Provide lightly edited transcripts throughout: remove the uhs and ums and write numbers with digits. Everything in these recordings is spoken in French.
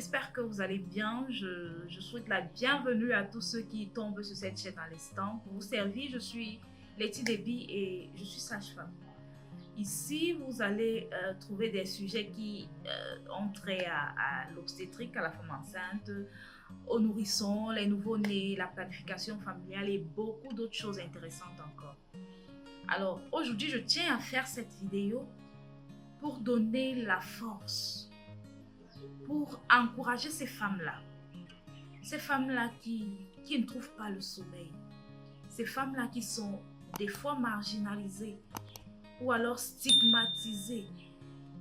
j'espère que vous allez bien. Je souhaite la bienvenue à tous ceux qui tombent sur cette chaîne à l'instant. Pour vous servir, je suis Letty Déby et je suis sage-femme. Ici, vous allez trouver des sujets qui ont trait à l'obstétrique, à la femme enceinte, aux nourrissons, les nouveau-nés, la planification familiale et beaucoup d'autres choses intéressantes encore. Alors, aujourd'hui, je tiens à faire cette vidéo pour donner la force, pour encourager ces femmes-là qui ne trouvent pas le sommeil, ces femmes-là qui sont des fois marginalisées ou alors stigmatisées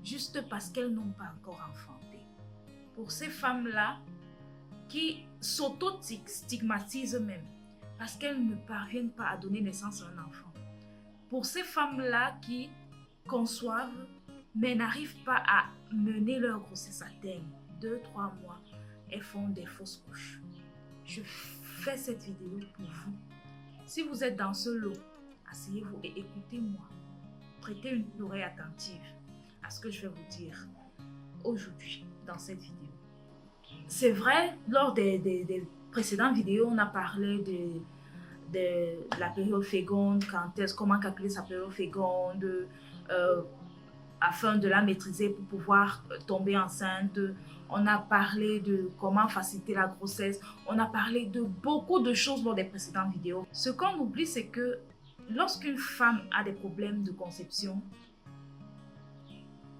juste parce qu'elles n'ont pas encore enfanté. Pour ces femmes-là qui s'auto-stigmatisent même parce qu'elles ne parviennent pas à donner naissance à un enfant. Pour ces femmes-là qui conçoivent mais n'arrivent pas à mener leur grossesse à terme, 2-3 mois, elles font des fausses couches. Je fais cette vidéo pour vous. Si vous êtes dans ce lot, asseyez-vous et écoutez-moi. Prêtez une oreille attentive à ce que je vais vous dire aujourd'hui dans cette vidéo. C'est vrai, lors des précédentes vidéos, on a parlé de la période féconde, comment calculer sa période féconde, afin de la maîtriser pour pouvoir tomber enceinte. On a parlé de comment faciliter la grossesse. On a parlé de beaucoup de choses lors des précédentes vidéos. Ce qu'on oublie, c'est que lorsqu'une femme a des problèmes de conception,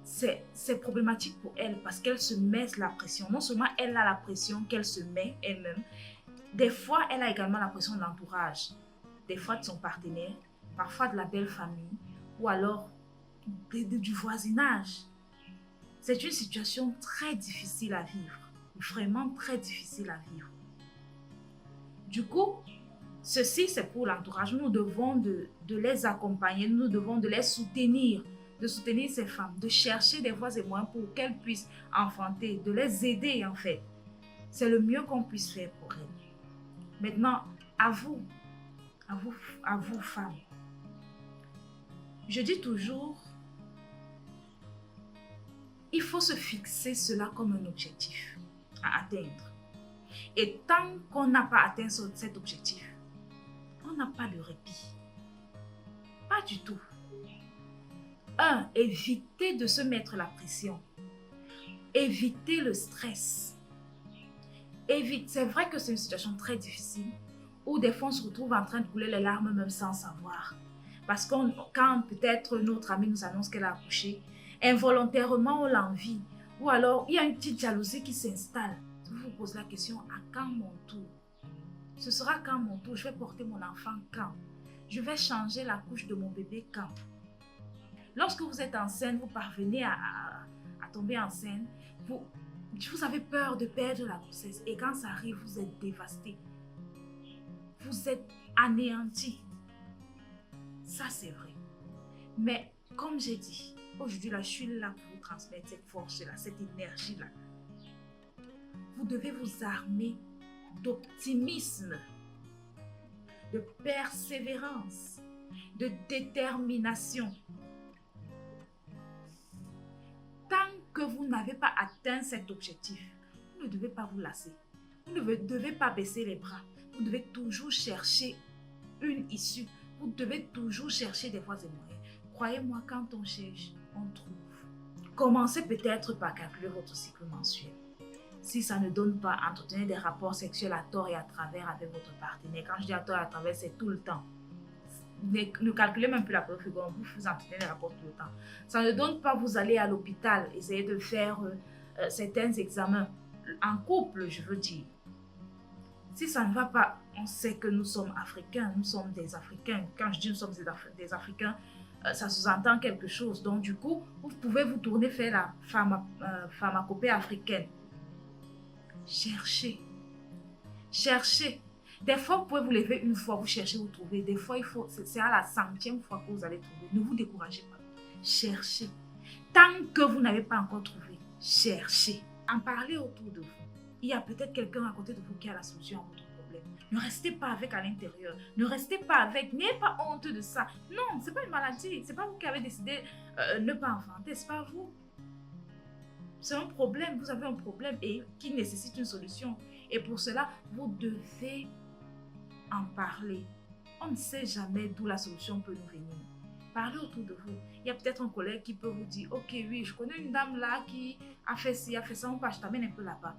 c'est problématique pour elle parce qu'elle se met la pression. Non seulement elle a la pression qu'elle se met elle-même, des fois elle a également la pression de l'entourage, des fois de son partenaire, parfois de la belle famille ou alors du voisinage. C'est une situation très difficile à vivre, vraiment très difficile à vivre. Du coup, ceci c'est pour l'entourage. Nous devons de les accompagner, nous devons de les soutenir, de soutenir ces femmes, de chercher des voies et moyens pour qu'elles puissent enfanter, de les aider en fait. C'est le mieux qu'on puisse faire pour elles. Maintenant, à vous femmes. Je dis toujours, il faut se fixer cela comme un objectif à atteindre. Et tant qu'on n'a pas atteint cet objectif, on n'a pas de répit. Pas du tout. Évitez de se mettre la pression. Évitez le stress. C'est vrai que c'est une situation très difficile où des fois on se retrouve en train de couler les larmes même sans savoir. Parce que quand peut-être notre amie nous annonce qu'elle a accouché, involontairement on l'envie. Ou alors il y a une petite jalousie qui s'installe. Vous vous posez la question, à quand mon tour? Ce sera quand mon tour? Je vais porter mon enfant quand? Je vais changer la couche de mon bébé quand? Lorsque vous êtes enceinte, vous parvenez à tomber enceinte, vous avez peur de perdre la grossesse. Et quand ça arrive, vous êtes dévasté. Vous êtes anéanti. Ça, c'est vrai. Mais comme j'ai dit, aujourd'hui, là, je suis là pour vous transmettre cette force-là, cette énergie-là. Vous devez vous armer d'optimisme, de persévérance, de détermination. Tant que vous n'avez pas atteint cet objectif, vous ne devez pas vous lasser. Vous ne devez pas baisser les bras. Vous devez toujours chercher une issue. Vous devez toujours chercher des voies et moyens. Croyez-moi, quand on cherche, on trouve. Commencez peut-être par calculer votre cycle mensuel. Si ça ne donne pas, entretenez des rapports sexuels à tort et à travers avec votre partenaire. Quand je dis à tort et à travers, c'est tout le temps. Ne calculez même plus la période féconde, vous entretenez des rapports tout le temps. Ça ne donne pas, vous allez à l'hôpital, essayez de faire certains examens. En couple, je veux dire. Si ça ne va pas, on sait que nous sommes africains, nous sommes des Africains. Quand je dis nous sommes des Africains, ça sous-entend quelque chose. Donc du coup, vous pouvez vous tourner vers la pharmacopée africaine. Cherchez. Cherchez. Des fois, vous pouvez vous lever une fois, vous cherchez, vous trouvez. Des fois, c'est à la 100e fois que vous allez trouver. Ne vous découragez pas. Cherchez. Tant que vous n'avez pas encore trouvé, cherchez. En parlez autour de vous. Il y a peut-être quelqu'un à côté de vous qui a la solution à votre problème. Ne restez pas avec à l'intérieur. Ne restez pas avec. N'ayez pas honte de ça. Non, ce n'est pas une maladie. Ce n'est pas vous qui avez décidé de ne pas enfanter. Ce n'est pas vous. C'est un problème, vous avez un problème et qui nécessite une solution. Et pour cela, vous devez en parler. On ne sait jamais d'où la solution peut nous venir. Parlez autour de vous. Il y a peut-être un collègue qui peut vous dire, ok, oui, je connais une dame là qui a fait ci, a fait ça, je t'amène un peu là-bas.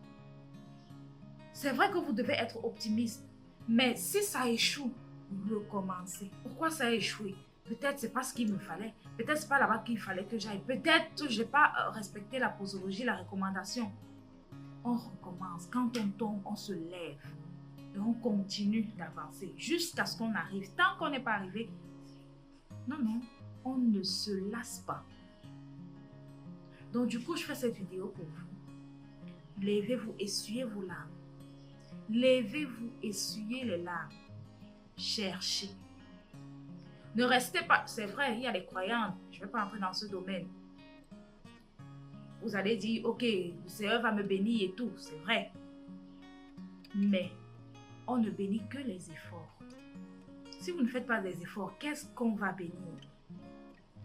C'est vrai que vous devez être optimiste, mais si ça échoue, recommencez. Pourquoi ça a échoué? Peut-être c'est pas ce qu'il me fallait. Peut-être c'est pas là-bas qu'il fallait que j'aille. Peut-être je n'ai pas respecté la posologie, la recommandation. On recommence. Quand on tombe, on se lève. Et on continue d'avancer jusqu'à ce qu'on arrive. Tant qu'on n'est pas arrivé, non, on ne se lasse pas. Donc du coup, je fais cette vidéo pour vous. Levez-vous, essuyez vos larmes. Levez-vous, essuyez les larmes. Cherchez. Ne restez pas, c'est vrai, il y a les croyantes, je ne vais pas entrer dans ce domaine. Vous allez dire, ok, le Seigneur va me bénir et tout, c'est vrai. Mais on ne bénit que les efforts. Si vous ne faites pas des efforts, qu'est-ce qu'on va bénir?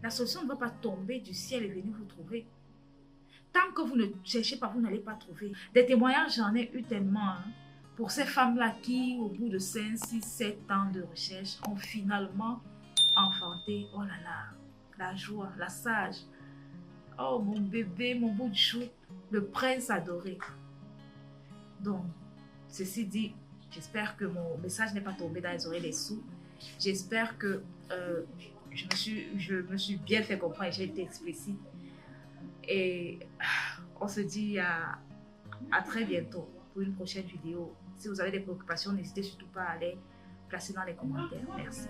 La solution ne va pas tomber du ciel et venir vous trouver. Tant que vous ne cherchez pas, vous n'allez pas trouver. Des témoignages, j'en ai eu tellement. Pour ces femmes-là qui, au bout de 5, 6, 7 ans de recherche, ont finalement enfanté. Oh là là, la joie, la sage. Oh mon bébé, mon bout de chou, le prince adoré. Donc, ceci dit, j'espère que mon message n'est pas tombé dans les oreilles des sourds. J'espère que je me suis bien fait comprendre et j'ai été explicite. Et on se dit à très bientôt pour une prochaine vidéo. Si vous avez des préoccupations, n'hésitez surtout pas à les placer dans les commentaires. Merci.